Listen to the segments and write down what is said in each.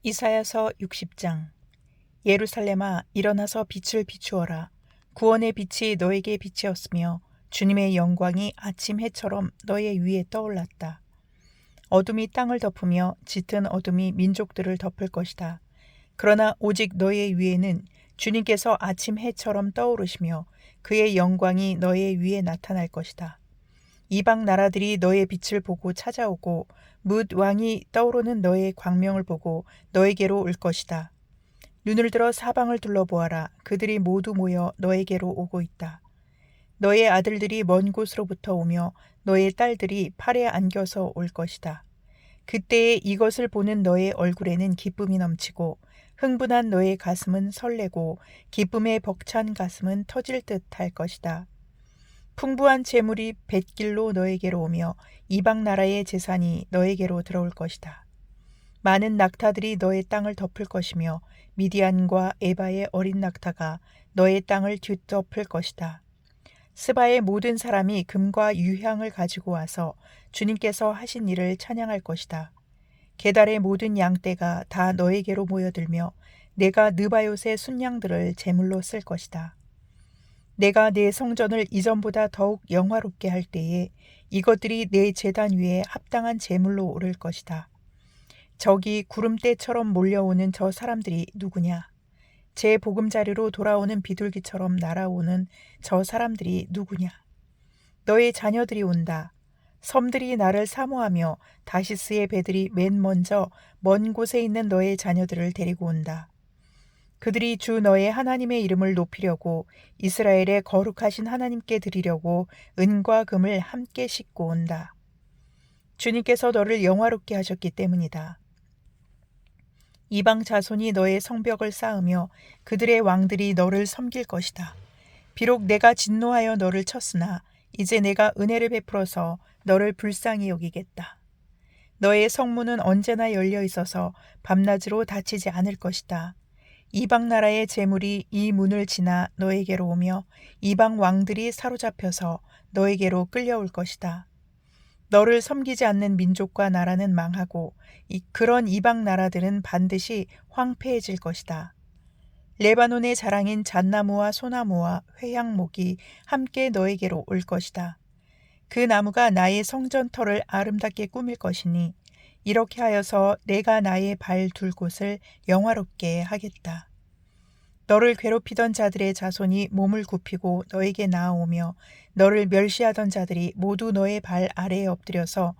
이사야서 60장. 예루살렘아, 일어나서 빛을 비추어라. 구원의 빛이 너에게 빛이었으며 주님의 영광이 아침 해처럼 너의 위에 떠올랐다. 어둠이 땅을 덮으며 짙은 어둠이 민족들을 덮을 것이다. 그러나 오직 너의 위에는 주님께서 아침 해처럼 떠오르시며 그의 영광이 너의 위에 나타날 것이다. 이방 나라들이 너의 빛을 보고 찾아오고 뭇 왕이 떠오르는 너의 광명을 보고 너에게로 올 것이다. 눈을 들어 사방을 둘러보아라. 그들이 모두 모여 너에게로 오고 있다. 너의 아들들이 먼 곳으로부터 오며 너의 딸들이 팔에 안겨서 올 것이다. 그때에 이것을 보는 너의 얼굴에는 기쁨이 넘치고 흥분한 너의 가슴은 설레고 기쁨에 벅찬 가슴은 터질 듯 할 것이다. 풍부한 재물이 뱃길로 너에게로 오며 이방 나라의 재산이 너에게로 들어올 것이다. 많은 낙타들이 너의 땅을 덮을 것이며 미디안과 에바의 어린 낙타가 너의 땅을 뒤덮을 것이다. 스바의 모든 사람이 금과 유향을 가지고 와서 주님께서 하신 일을 찬양할 것이다. 게달의 모든 양떼가 다 너에게로 모여들며 내가 느바요의 순양들을 제물로 쓸 것이다. 내가 내 성전을 이전보다 더욱 영화롭게 할 때에 이것들이 내 제단 위에 합당한 제물로 오를 것이다. 저기 구름대처럼 몰려오는 저 사람들이 누구냐? 제 보금자리로 돌아오는 비둘기처럼 날아오는 저 사람들이 누구냐? 너의 자녀들이 온다. 섬들이 나를 사모하며 다시스의 배들이 맨 먼저 먼 곳에 있는 너의 자녀들을 데리고 온다. 그들이 주 너의 하나님의 이름을 높이려고 이스라엘의 거룩하신 하나님께 드리려고 은과 금을 함께 싣고 온다. 주님께서 너를 영화롭게 하셨기 때문이다. 이방 자손이 너의 성벽을 쌓으며 그들의 왕들이 너를 섬길 것이다. 비록 내가 진노하여 너를 쳤으나 이제 내가 은혜를 베풀어서 너를 불쌍히 여기겠다. 너의 성문은 언제나 열려 있어서 밤낮으로 닫히지 않을 것이다. 이방 나라의 재물이 이 문을 지나 너에게로 오며 이방 왕들이 사로잡혀서 너에게로 끌려올 것이다. 너를 섬기지 않는 민족과 나라는 망하고 그런 이방 나라들은 반드시 황폐해질 것이다. 레바논의 자랑인 잣나무와 소나무와 회향목이 함께 너에게로 올 것이다. 그 나무가 나의 성전터를 아름답게 꾸밀 것이니 이렇게 하여서 내가 나의 발 둘 곳을 영화롭게 하겠다. 너를 괴롭히던 자들의 자손이 몸을 굽히고 너에게 나아오며 너를 멸시하던 자들이 모두 너의 발 아래에 엎드려서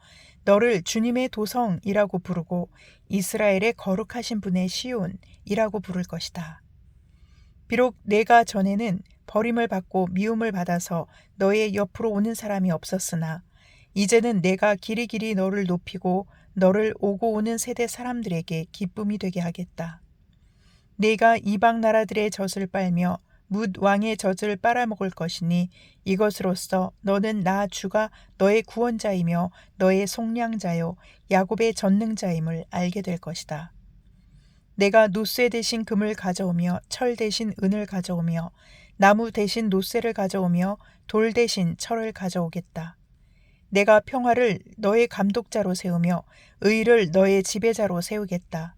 너를 주님의 도성이라고 부르고 이스라엘의 거룩하신 분의 시온이라고 부를 것이다. 비록 내가 전에는 버림을 받고 미움을 받아서 너의 옆으로 오는 사람이 없었으나 이제는 내가 길이길이 너를 높이고 너를 오고 오는 세대 사람들에게 기쁨이 되게 하겠다. 내가 이방 나라들의 젖을 빨며 뭇 왕의 젖을 빨아먹을 것이니 이것으로써 너는 나 주가 너의 구원자이며 너의 속량자요 야곱의 전능자임을 알게 될 것이다. 내가 노쇠 대신 금을 가져오며 철 대신 은을 가져오며 나무 대신 노쇠를 가져오며 돌 대신 철을 가져오겠다. 내가 평화를 너의 감독자로 세우며 의를 너의 지배자로 세우겠다.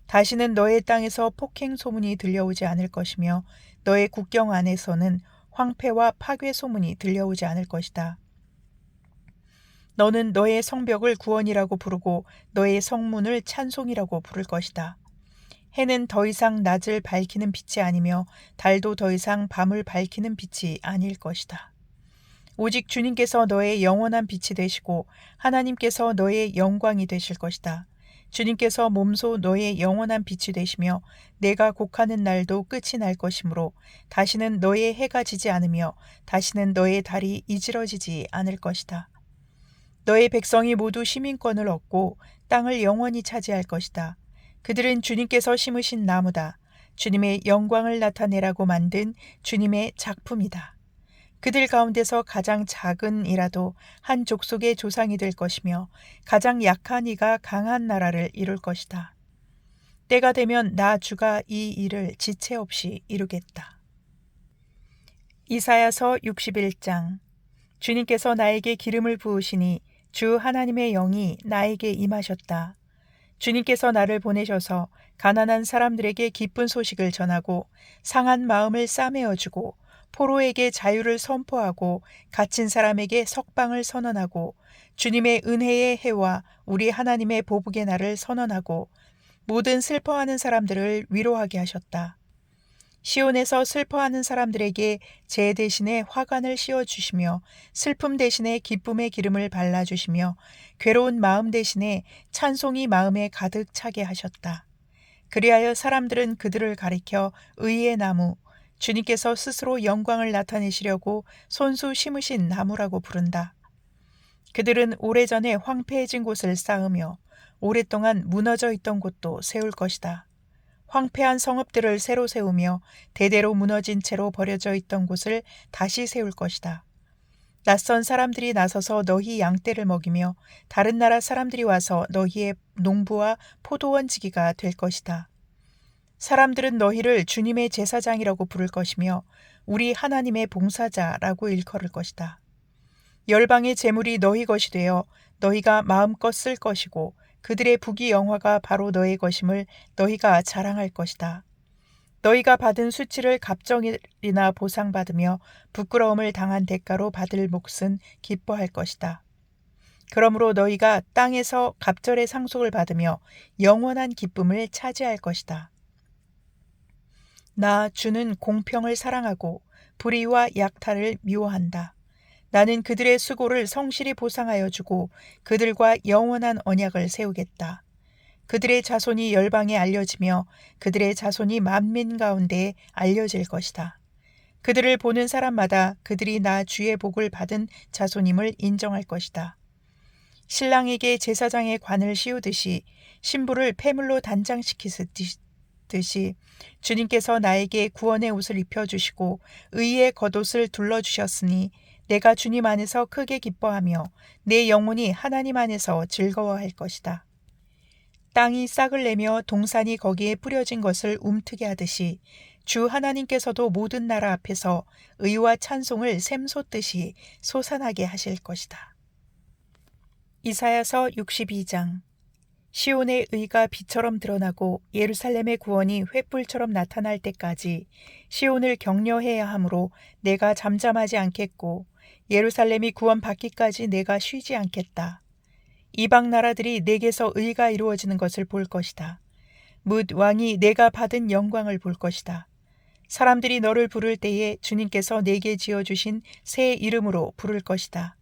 다시는 너의 땅에서 폭행 소문이 들려오지 않을 것이며 너의 국경 안에서는 황폐와 파괴 소문이 들려오지 않을 것이다. 너는 너의 성벽을 구원이라고 부르고 너의 성문을 찬송이라고 부를 것이다. 해는 더 이상 낮을 밝히는 빛이 아니며 달도 더 이상 밤을 밝히는 빛이 아닐 것이다. 오직 주님께서 너의 영원한 빛이 되시고 하나님께서 너의 영광이 되실 것이다. 주님께서 몸소 너의 영원한 빛이 되시며 내가 곡하는 날도 끝이 날 것이므로 다시는 너의 해가 지지 않으며 다시는 너의 달이 이지러지지 않을 것이다. 너의 백성이 모두 시민권을 얻고 땅을 영원히 차지할 것이다. 그들은 주님께서 심으신 나무다. 주님의 영광을 나타내라고 만든 주님의 작품이다. 그들 가운데서 가장 작은 이라도 한 족속의 조상이 될 것이며 가장 약한 이가 강한 나라를 이룰 것이다. 때가 되면 나 주가 이 일을 지체 없이 이루겠다. 이사야서 61장. 주님께서 나에게 기름을 부으시니 주 하나님의 영이 나에게 임하셨다. 주님께서 나를 보내셔서 가난한 사람들에게 기쁜 소식을 전하고 상한 마음을 싸매어주고 포로에게 자유를 선포하고 갇힌 사람에게 석방을 선언하고 주님의 은혜의 해와 우리 하나님의 보복의 날을 선언하고 모든 슬퍼하는 사람들을 위로하게 하셨다. 시온에서 슬퍼하는 사람들에게 제 대신에 화관을 씌워주시며 슬픔 대신에 기쁨의 기름을 발라주시며 괴로운 마음 대신에 찬송이 마음에 가득 차게 하셨다. 그리하여 사람들은 그들을 가리켜 의의 나무, 주님께서 스스로 영광을 나타내시려고 손수 심으신 나무라고 부른다. 그들은 오래전에 황폐해진 곳을 쌓으며 오랫동안 무너져 있던 곳도 세울 것이다. 황폐한 성읍들을 새로 세우며 대대로 무너진 채로 버려져 있던 곳을 다시 세울 것이다. 낯선 사람들이 나서서 너희 양떼를 먹이며 다른 나라 사람들이 와서 너희의 농부와 포도원 지기가 될 것이다. 사람들은 너희를 주님의 제사장이라고 부를 것이며 우리 하나님의 봉사자라고 일컬을 것이다. 열방의 재물이 너희 것이 되어 너희가 마음껏 쓸 것이고 그들의 부귀 영화가 바로 너의 것임을 너희가 자랑할 것이다. 너희가 받은 수치를 갑절이나 보상받으며 부끄러움을 당한 대가로 받을 몫은 기뻐할 것이다. 그러므로 너희가 땅에서 갑절의 상속을 받으며 영원한 기쁨을 차지할 것이다. 나 주는 공평을 사랑하고 불의와 약탈을 미워한다. 나는 그들의 수고를 성실히 보상하여 주고 그들과 영원한 언약을 세우겠다. 그들의 자손이 열방에 알려지며 그들의 자손이 만민 가운데에 알려질 것이다. 그들을 보는 사람마다 그들이 나 주의 복을 받은 자손임을 인정할 것이다. 신랑에게 제사장의 관을 씌우듯이 신부를 폐물로 단장시키듯이 주님께서 나에게 구원의 옷을 입혀주시고 의의 겉옷을 둘러주셨으니 내가 주님 안에서 크게 기뻐하며 내 영혼이 하나님 안에서 즐거워할 것이다. 땅이 싹을 내며 동산이 거기에 뿌려진 것을 움트게 하듯이 주 하나님께서도 모든 나라 앞에서 의와 찬송을 샘솟듯이 솟아나게 하실 것이다. 이사야서 62장. 시온의 의가 빛처럼 드러나고 예루살렘의 구원이 횃불처럼 나타날 때까지 시온을 격려해야 하므로 내가 잠잠하지 않겠고 예루살렘이 구원받기까지 내가 쉬지 않겠다. 이방 나라들이 내게서 의가 이루어지는 것을 볼 것이다. 뭇 왕이 내가 받은 영광을 볼 것이다. 사람들이 너를 부를 때에 주님께서 내게 지어주신 새 이름으로 부를 것이다.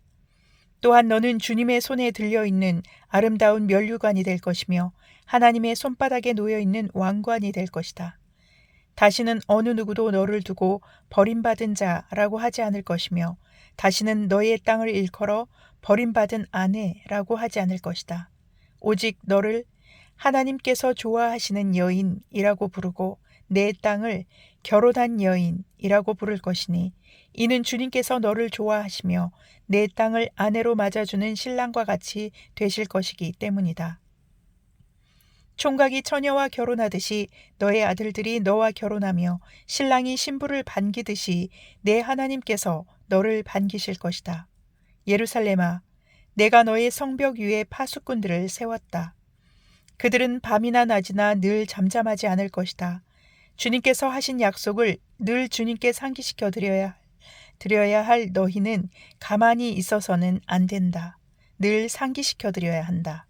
또한 너는 주님의 손에 들려있는 아름다운 면류관이 될 것이며 하나님의 손바닥에 놓여있는 왕관이 될 것이다. 다시는 어느 누구도 너를 두고 버림받은 자라고 하지 않을 것이며 다시는 너의 땅을 일컬어 버림받은 아내라고 하지 않을 것이다. 오직 너를 하나님께서 좋아하시는 여인이라고 부르고 내 땅을 결혼한 여인이라고 부를 것이니 이는 주님께서 너를 좋아하시며 내 땅을 아내로 맞아주는 신랑과 같이 되실 것이기 때문이다. 총각이 처녀와 결혼하듯이 너의 아들들이 너와 결혼하며 신랑이 신부를 반기듯이 내 하나님께서 너를 반기실 것이다. 예루살렘아, 내가 너의 성벽 위에 파수꾼들을 세웠다. 그들은 밤이나 낮이나 늘 잠잠하지 않을 것이다. 주님께서 하신 약속을 늘 주님께 상기시켜 드려야 할 너희는 가만히 있어서는 안 된다. 늘 상기시켜 드려야 한다.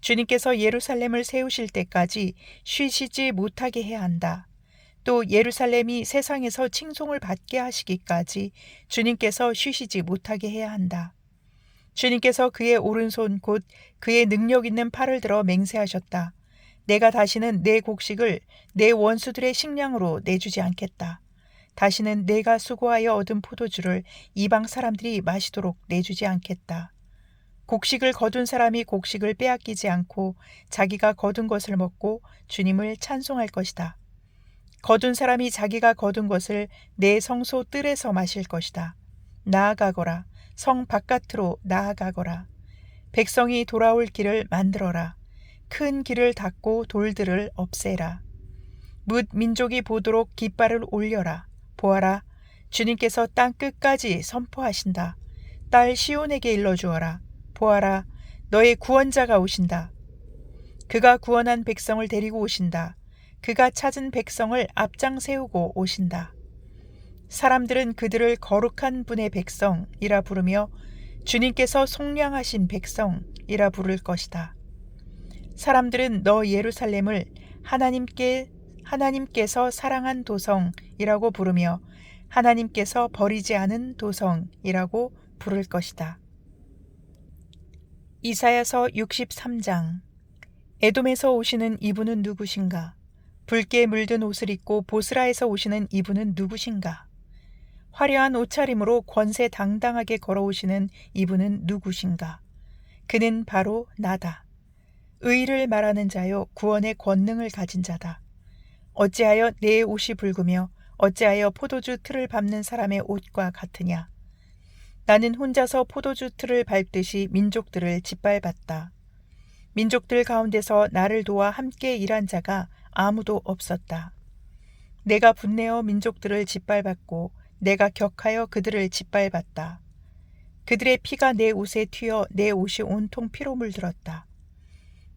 주님께서 예루살렘을 세우실 때까지 쉬시지 못하게 해야 한다. 또 예루살렘이 세상에서 칭송을 받게 하시기까지 주님께서 쉬시지 못하게 해야 한다. 주님께서 그의 오른손 곧 그의 능력 있는 팔을 들어 맹세하셨다. 내가 다시는 내 곡식을 내 원수들의 식량으로 내주지 않겠다. 다시는 내가 수고하여 얻은 포도주를 이방 사람들이 마시도록 내주지 않겠다. 곡식을 거둔 사람이 곡식을 빼앗기지 않고 자기가 거둔 것을 먹고 주님을 찬송할 것이다. 거둔 사람이 자기가 거둔 것을 내 성소 뜰에서 마실 것이다. 나아가거라. 성 바깥으로 나아가거라. 백성이 돌아올 길을 만들어라. 큰 길을 닫고 돌들을 없애라. 뭇 민족이 보도록 깃발을 올려라. 보아라. 주님께서 땅 끝까지 선포하신다. 딸 시온에게 일러주어라. 보아라. 너의 구원자가 오신다. 그가 구원한 백성을 데리고 오신다. 그가 찾은 백성을 앞장 세우고 오신다. 사람들은 그들을 거룩한 분의 백성이라 부르며 주님께서 속량하신 백성이라 부를 것이다. 사람들은 너 예루살렘을 하나님께서 사랑한 도성이라고 부르며 하나님께서 버리지 않은 도성이라고 부를 것이다. 이사야서 63장. 에돔에서 오시는 이분은 누구신가? 붉게 물든 옷을 입고 보스라에서 오시는 이분은 누구신가? 화려한 옷차림으로 권세 당당하게 걸어오시는 이분은 누구신가? 그는 바로 나다. 의를 말하는 자요 구원의 권능을 가진 자다. 어찌하여 내 옷이 붉으며 어찌하여 포도주 틀을 밟는 사람의 옷과 같으냐? 나는 혼자서 포도주 틀을 밟듯이 민족들을 짓밟았다. 민족들 가운데서 나를 도와 함께 일한 자가 아무도 없었다. 내가 분내어 민족들을 짓밟았고 내가 격하여 그들을 짓밟았다. 그들의 피가 내 옷에 튀어 내 옷이 온통 피로 물들었다.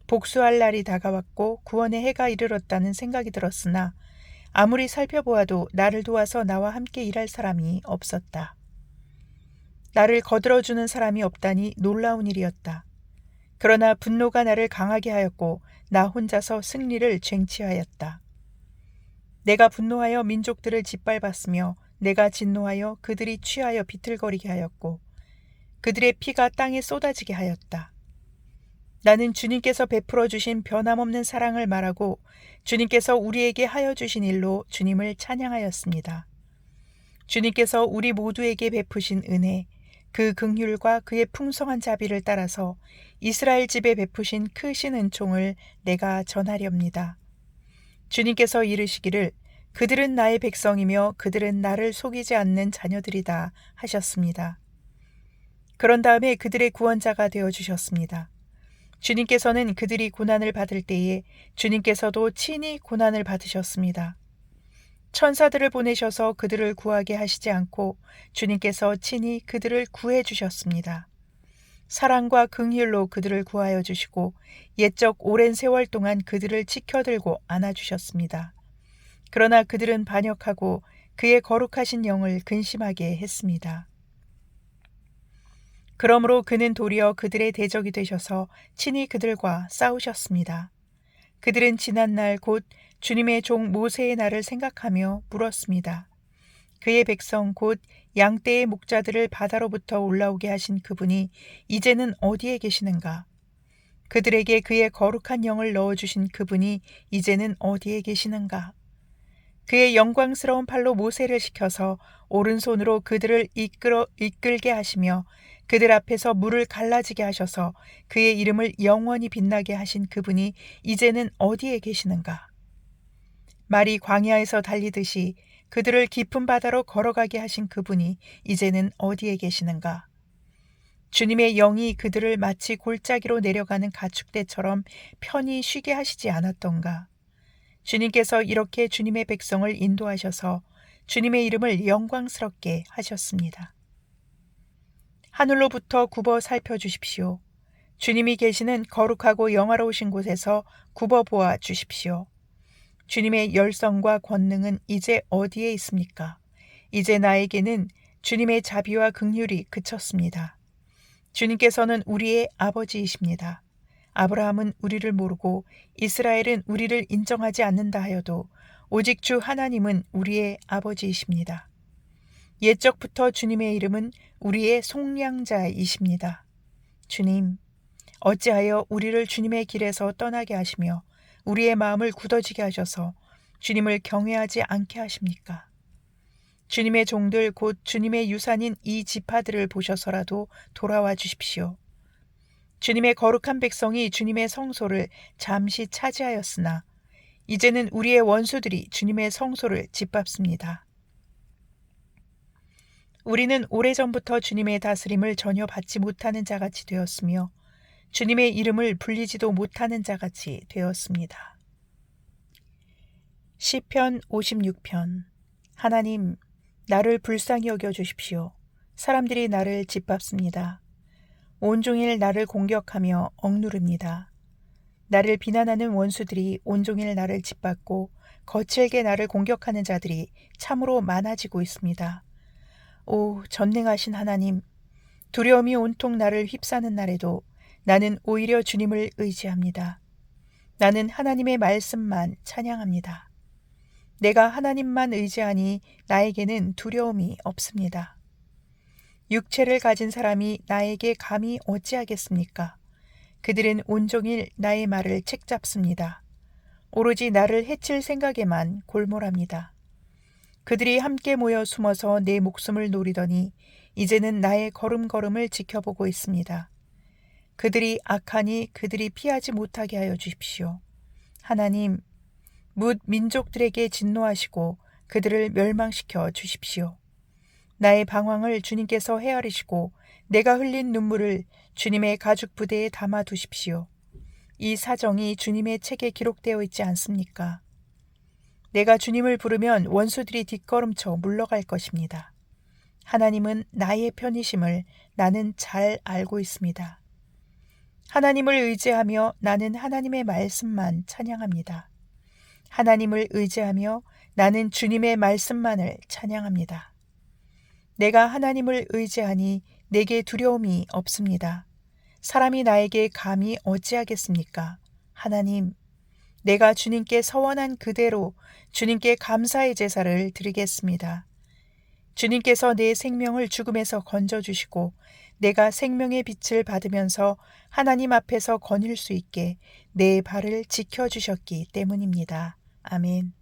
복수할 날이 다가왔고 구원의 해가 이르렀다는 생각이 들었으나 아무리 살펴보아도 나를 도와서 나와 함께 일할 사람이 없었다. 나를 거들어주는 사람이 없다니 놀라운 일이었다. 그러나 분노가 나를 강하게 하였고 나 혼자서 승리를 쟁취하였다. 내가 분노하여 민족들을 짓밟았으며 내가 진노하여 그들이 취하여 비틀거리게 하였고 그들의 피가 땅에 쏟아지게 하였다. 나는 주님께서 베풀어 주신 변함없는 사랑을 말하고 주님께서 우리에게 하여 주신 일로 주님을 찬양하였습니다. 주님께서 우리 모두에게 베푸신 은혜, 그 긍휼과 그의 풍성한 자비를 따라서 이스라엘 집에 베푸신 크신 은총을 내가 전하렵니다. 주님께서 이르시기를 그들은 나의 백성이며 그들은 나를 속이지 않는 자녀들이다 하셨습니다. 그런 다음에 그들의 구원자가 되어주셨습니다. 주님께서는 그들이 고난을 받을 때에 주님께서도 친히 고난을 받으셨습니다. 천사들을 보내셔서 그들을 구하게 하시지 않고 주님께서 친히 그들을 구해 주셨습니다. 사랑과 긍휼로 그들을 구하여 주시고 옛적 오랜 세월 동안 그들을 지켜들고 안아주셨습니다. 그러나 그들은 반역하고 그의 거룩하신 영을 근심하게 했습니다. 그러므로 그는 도리어 그들의 대적이 되셔서 친히 그들과 싸우셨습니다. 그들은 지난날 곧 주님의 종 모세의 날을 생각하며 물었습니다. 그의 백성 곧 양떼의 목자들을 바다로부터 올라오게 하신 그분이 이제는 어디에 계시는가? 그들에게 그의 거룩한 영을 넣어주신 그분이 이제는 어디에 계시는가? 그의 영광스러운 팔로 모세를 시켜서 오른손으로 그들을 이끌게 하시며 그들 앞에서 물을 갈라지게 하셔서 그의 이름을 영원히 빛나게 하신 그분이 이제는 어디에 계시는가? 말이 광야에서 달리듯이 그들을 깊은 바다로 걸어가게 하신 그분이 이제는 어디에 계시는가? 주님의 영이 그들을 마치 골짜기로 내려가는 가축대처럼 편히 쉬게 하시지 않았던가? 주님께서 이렇게 주님의 백성을 인도하셔서 주님의 이름을 영광스럽게 하셨습니다. 하늘로부터 굽어 살펴주십시오. 주님이 계시는 거룩하고 영화로우신 곳에서 굽어 보아 주십시오. 주님의 열성과 권능은 이제 어디에 있습니까? 이제 나에게는 주님의 자비와 긍휼이 그쳤습니다. 주님께서는 우리의 아버지이십니다. 아브라함은 우리를 모르고 이스라엘은 우리를 인정하지 않는다 하여도 오직 주 하나님은 우리의 아버지이십니다. 옛적부터 주님의 이름은 우리의 속량자이십니다. 주님, 어찌하여 우리를 주님의 길에서 떠나게 하시며 우리의 마음을 굳어지게 하셔서 주님을 경외하지 않게 하십니까? 주님의 종들 곧 주님의 유산인 이 지파들을 보셔서라도 돌아와 주십시오. 주님의 거룩한 백성이 주님의 성소를 잠시 차지하였으나 이제는 우리의 원수들이 주님의 성소를 짓밟습니다. 우리는 오래전부터 주님의 다스림을 전혀 받지 못하는 자같이 되었으며 주님의 이름을 불리지도 못하는 자같이 되었습니다. 시편 56편. 하나님, 나를 불쌍히 여겨 주십시오. 사람들이 나를 짓밟습니다. 온종일 나를 공격하며 억누릅니다. 나를 비난하는 원수들이 온종일 나를 짓밟고 거칠게 나를 공격하는 자들이 참으로 많아지고 있습니다. 오, 전능하신 하나님, 두려움이 온통 나를 휩싸는 날에도 나는 오히려 주님을 의지합니다. 나는 하나님의 말씀만 찬양합니다. 내가 하나님만 의지하니 나에게는 두려움이 없습니다. 육체를 가진 사람이 나에게 감히 어찌하겠습니까? 그들은 온종일 나의 말을 책잡습니다. 오로지 나를 해칠 생각에만 골몰합니다. 그들이 함께 모여 숨어서 내 목숨을 노리더니 이제는 나의 걸음걸음을 지켜보고 있습니다. 그들이 악하니 그들이 피하지 못하게 하여 주십시오. 하나님, 뭇 민족들에게 진노하시고 그들을 멸망시켜 주십시오. 나의 방황을 주님께서 헤아리시고 내가 흘린 눈물을 주님의 가죽 부대에 담아 두십시오. 이 사정이 주님의 책에 기록되어 있지 않습니까? 내가 주님을 부르면 원수들이 뒷걸음쳐 물러갈 것입니다. 하나님은 나의 편이심을 나는 잘 알고 있습니다. 하나님을 의지하며 나는 하나님의 말씀만 찬양합니다. 하나님을 의지하며 나는 주님의 말씀만을 찬양합니다. 내가 하나님을 의지하니 내게 두려움이 없습니다. 사람이 나에게 감히 어찌하겠습니까? 하나님, 내가 주님께 서원한 그대로 주님께 감사의 제사를 드리겠습니다. 주님께서 내 생명을 죽음에서 건져주시고 내가 생명의 빛을 받으면서 하나님 앞에서 거닐 수 있게 내 발을 지켜주셨기 때문입니다. 아멘.